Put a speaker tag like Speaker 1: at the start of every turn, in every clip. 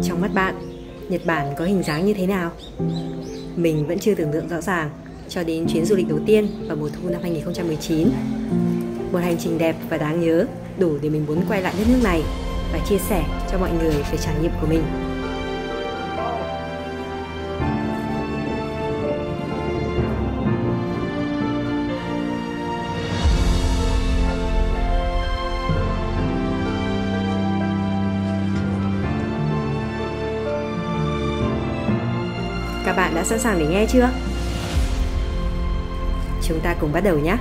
Speaker 1: Trong mắt bạn, Nhật Bản có hình dáng như thế nào? Mình vẫn chưa tưởng tượng rõ ràng cho đến chuyến du lịch đầu tiên vào mùa thu năm 2019. Một hành trình đẹp và đáng nhớ, đủ để mình muốn quay lại đất nước này và chia sẻ cho mọi người về trải nghiệm của mình. Các bạn đã sẵn sàng để nghe chưa? Chúng ta cùng bắt đầu nhé!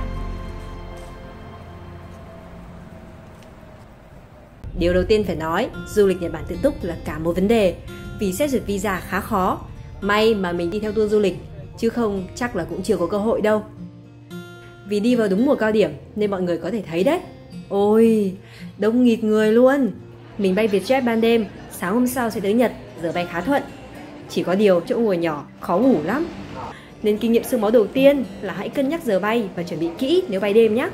Speaker 1: Điều đầu tiên phải nói, du lịch Nhật Bản tự túc là cả một vấn đề. Vì xét duyệt visa khá khó. May mà mình đi theo tour du lịch, chứ không chắc là cũng chưa có cơ hội đâu. Vì đi vào đúng mùa cao điểm nên mọi người có thể thấy đấy. Ôi, đông nghịt người luôn. Mình bay Vietjet ban đêm, sáng hôm sau sẽ tới Nhật, giờ bay khá thuận. Chỉ có điều chỗ ngồi nhỏ, khó ngủ lắm. Nên kinh nghiệm xương máu đầu tiên là hãy cân nhắc giờ bay và chuẩn bị kỹ nếu bay đêm nhé.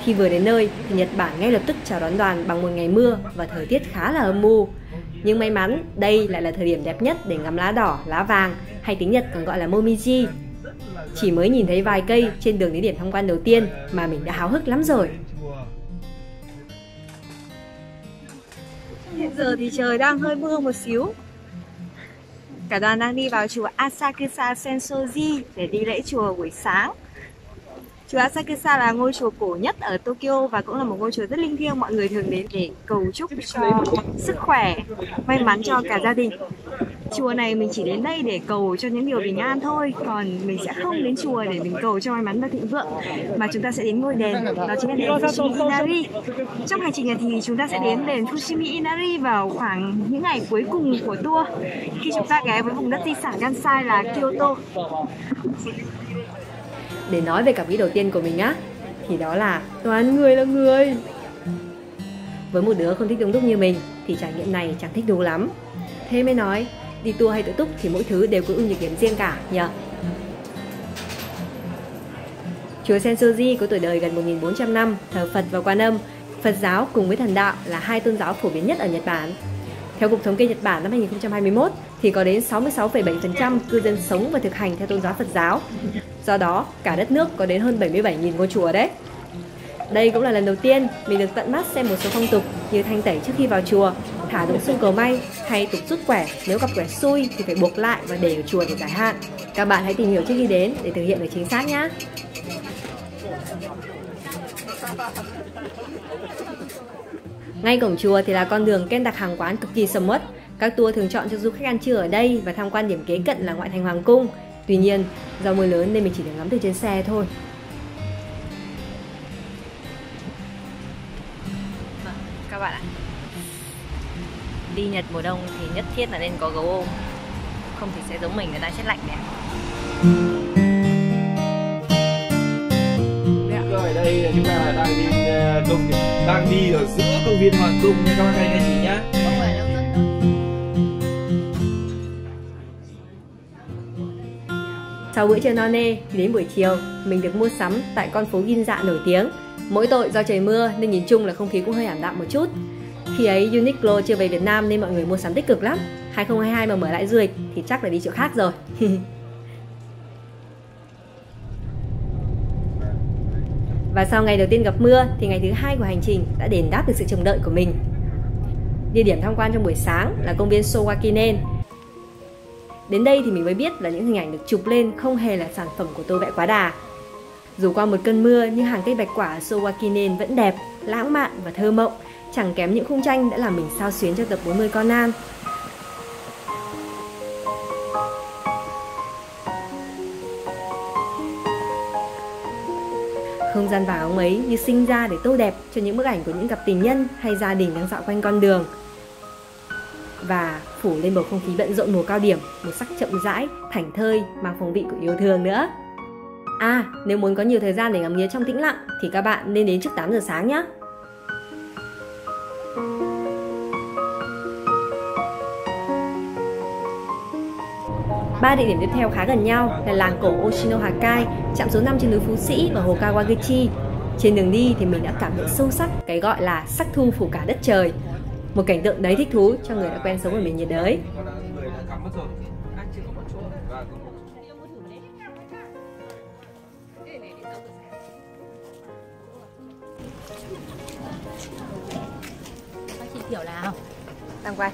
Speaker 1: Khi vừa đến nơi thì Nhật Bản ngay lập tức chào đón đoàn bằng một ngày mưa và thời tiết khá là âm u. Nhưng may mắn đây lại là thời điểm đẹp nhất để ngắm lá đỏ, lá vàng hay tiếng Nhật còn gọi là momiji. Chỉ mới nhìn thấy vài cây trên đường đến điểm tham quan đầu tiên mà mình đã háo hức lắm rồi. Hiện giờ thì trời đang hơi mưa một xíu. Cả đoàn đang đi vào chùa Asakusa Sensoji để đi lễ chùa buổi sáng. Chùa Asakusa là ngôi chùa cổ nhất ở Tokyo và cũng là một ngôi chùa rất linh thiêng. Mọi người thường đến để cầu chúc cho sức khỏe, may mắn cho cả gia đình. Chùa này mình chỉ đến đây để cầu cho những điều bình an thôi. Còn mình sẽ không đến chùa để mình cầu cho may mắn và thịnh vượng, mà chúng ta sẽ đến ngôi đền, đó chính là đền Fushimi Inari. Trong hành trình này thì chúng ta sẽ đến đền Fushimi Inari vào khoảng những ngày cuối cùng của tour, khi chúng ta ghé với vùng đất di sản Kansai là Kyoto. Để nói về cảm nghĩ đầu tiên của mình á, thì đó là toàn người là người. Với một đứa không thích đông đúc như mình thì trải nghiệm này chẳng thích thú lắm. Thế mới nói, đi tour hay tự túc thì mỗi thứ đều có ưu nhược điểm riêng cả nhờ. Chùa Sensoji có tuổi đời gần 1400 năm, thờ Phật và Quan Âm. Phật giáo cùng với thần đạo là hai tôn giáo phổ biến nhất ở Nhật Bản. Theo Cục Thống kê Nhật Bản năm 2021 thì có đến 66,7% cư dân sống và thực hành theo tôn giáo Phật giáo. Do đó, cả đất nước có đến hơn 77.000 ngôi chùa đấy. Đây cũng là lần đầu tiên mình được tận mắt xem một số phong tục như thanh tẩy trước khi vào chùa, thả đồng xu cầu may hay tục rút quẻ, nếu gặp quẻ xui thì phải buộc lại và để ở chùa để giải hạn. Các bạn hãy tìm hiểu trước khi đến để thực hiện được chính xác nhé. Ngay cổng chùa thì là con đường ken đặc hàng quán cực kỳ sầm uất. Các tour thường chọn cho du khách ăn trưa ở đây và tham quan điểm kế cận là ngoại thành Hoàng cung. Tuy nhiên, do mưa lớn nên mình chỉ được ngắm từ trên xe thôi. Các bạn ạ, đi Nhật mùa đông thì nhất thiết là nên có gấu ôm, không thì sẽ giống mình là đang chết lạnh này.
Speaker 2: Rồi đây chúng ta đang đi ở giữa công viên Hoàng cung nha các bạn anh chị nhé.
Speaker 1: Sau bữa trưa no nê thì đến buổi chiều mình được mua sắm tại con phố Ginza nổi tiếng. Mỗi tội do trời mưa nên nhìn chung là không khí cũng hơi ảm đạm một chút. Khi ấy Uniqlo chưa về Việt Nam nên mọi người mua sắm tích cực lắm. 2022 mà mở lại du lịch thì chắc là đi chỗ khác rồi. Và sau ngày đầu tiên gặp mưa thì ngày thứ hai của hành trình đã đền đáp được sự trông đợi của mình. Địa điểm tham quan trong buổi sáng là công viên Sowakinen. Đến đây thì mình mới biết là những hình ảnh được chụp lên không hề là sản phẩm của tô vẽ quá đà. Dù qua một cơn mưa nhưng hàng cây bạch quả ở Sowakinen vẫn đẹp, lãng mạn và thơ mộng, chẳng kém những khung tranh đã làm mình xao xuyến cho tập 40 Conan. Không gian vàng óng ấy như sinh ra để tô đẹp cho những bức ảnh của những cặp tình nhân hay gia đình đang dạo quanh con đường. Và phủ lên bầu không khí bận rộn mùa cao điểm, một sắc chậm rãi, thảnh thơi, mang phong vị của yêu thương nữa. À, nếu muốn có nhiều thời gian để ngắm nghía trong tĩnh lặng thì các bạn nên đến trước 8 giờ sáng nhé. Ba địa điểm tiếp theo khá gần nhau là làng cổ Oshinohakai, trạm số 5 trên núi Phú Sĩ và hồ Kawaguchi. Trên đường đi thì mình đã cảm nhận sâu sắc cái gọi là sắc thu phủ cả đất trời. Một cảnh tượng đấy thích thú cho người đã quen sống ở miền nhiệt đới.
Speaker 2: Người đã cắm mất rồi.
Speaker 1: Kiểu nào đang quay.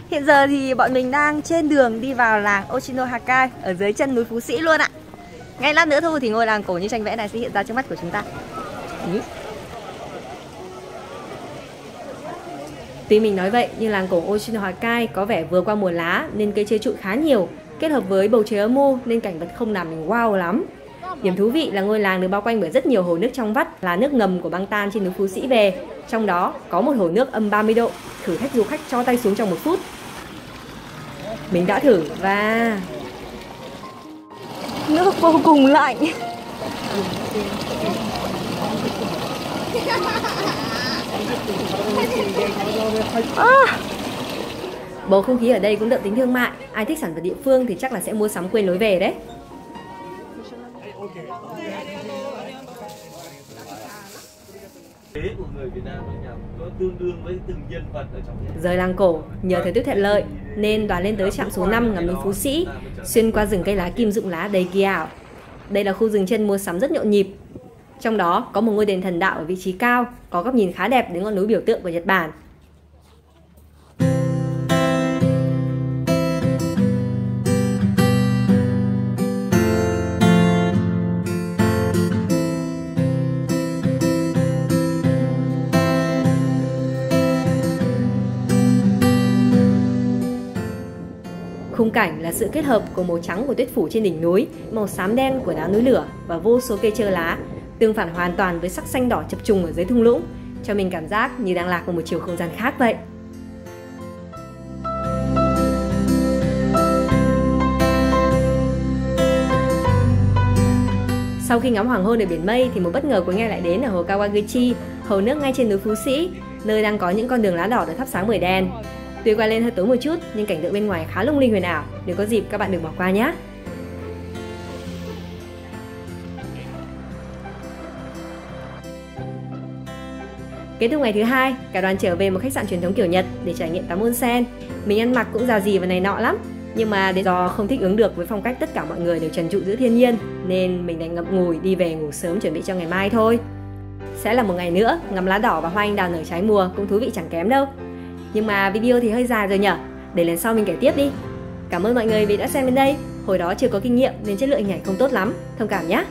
Speaker 1: Hiện giờ thì bọn mình đang trên đường đi vào làng Oshinohakai ở dưới chân núi Phú Sĩ luôn ạ. Ngay lát nữa thôi thì ngôi làng cổ như tranh vẽ này sẽ hiện ra trước mắt của chúng ta. Tuy mình nói vậy nhưng làng cổ Oshinohakai có vẻ vừa qua mùa lá nên cây chơi trụi khá nhiều, kết hợp với bầu trời âm u nên cảnh vật không làm mình wow lắm. Điểm thú vị là ngôi làng được bao quanh bởi rất nhiều hồ nước trong vắt là nước ngầm của băng tan trên núi Phú Sĩ về. Trong đó có một hồ nước âm 30 độ, thử thách du khách cho tay xuống trong 1 phút. Mình đã thử và nước vô cùng lạnh. Bầu không khí ở đây cũng đậm tính thương mại. Ai thích sản vật địa phương thì chắc là sẽ mua sắm quên lối về đấy.
Speaker 2: Của người Việt Nam có tương đương với từng nhân vật ở trong thế.
Speaker 1: Rời làng cổ, nhờ thời tiết thuận lợi nên đoàn lên tới trạm số 5 ngắm núi Phú Sĩ, xuyên qua rừng cây lá kim rụng lá đầy kỳ ảo. Đây là khu rừng chân mua sắm rất nhộn nhịp. Trong đó có một ngôi đền thần đạo ở vị trí cao, có góc nhìn khá đẹp đến ngọn núi biểu tượng của Nhật Bản. Khung cảnh là sự kết hợp của màu trắng của tuyết phủ trên đỉnh núi, màu xám đen của đá núi lửa và vô số cây trơ lá, tương phản hoàn toàn với sắc xanh đỏ chập trùng ở dưới thung lũng, cho mình cảm giác như đang lạc vào một chiều không gian khác vậy. Sau khi ngắm hoàng hôn ở biển mây thì một bất ngờ cuối ngày lại đến ở hồ Kawaguchi, hồ nước ngay trên núi Phú Sĩ, nơi đang có những con đường lá đỏ được thắp sáng bởi đèn. Tuy quay lên hơi tối một chút nhưng cảnh tượng bên ngoài khá lung linh huyền ảo, nếu có dịp các bạn đừng bỏ qua nhé. Kết thúc ngày thứ hai, cả đoàn trở về một khách sạn truyền thống kiểu Nhật để trải nghiệm tắm onsen. Mình ăn mặc cũng rà rì và này nọ lắm, nhưng mà do không thích ứng được với phong cách tất cả mọi người đều trần trụi giữa thiên nhiên nên mình đành ngậm ngùi đi về ngủ sớm chuẩn bị cho ngày mai thôi. Sẽ là một ngày nữa, ngắm lá đỏ và hoa anh đào nở trái mùa cũng thú vị chẳng kém đâu. Nhưng mà video thì hơi dài rồi nhở, để lần sau mình kể tiếp đi. Cảm ơn mọi người vì đã xem đến đây. Hồi đó chưa có kinh nghiệm nên chất lượng hình ảnh không tốt lắm, thông cảm nhé.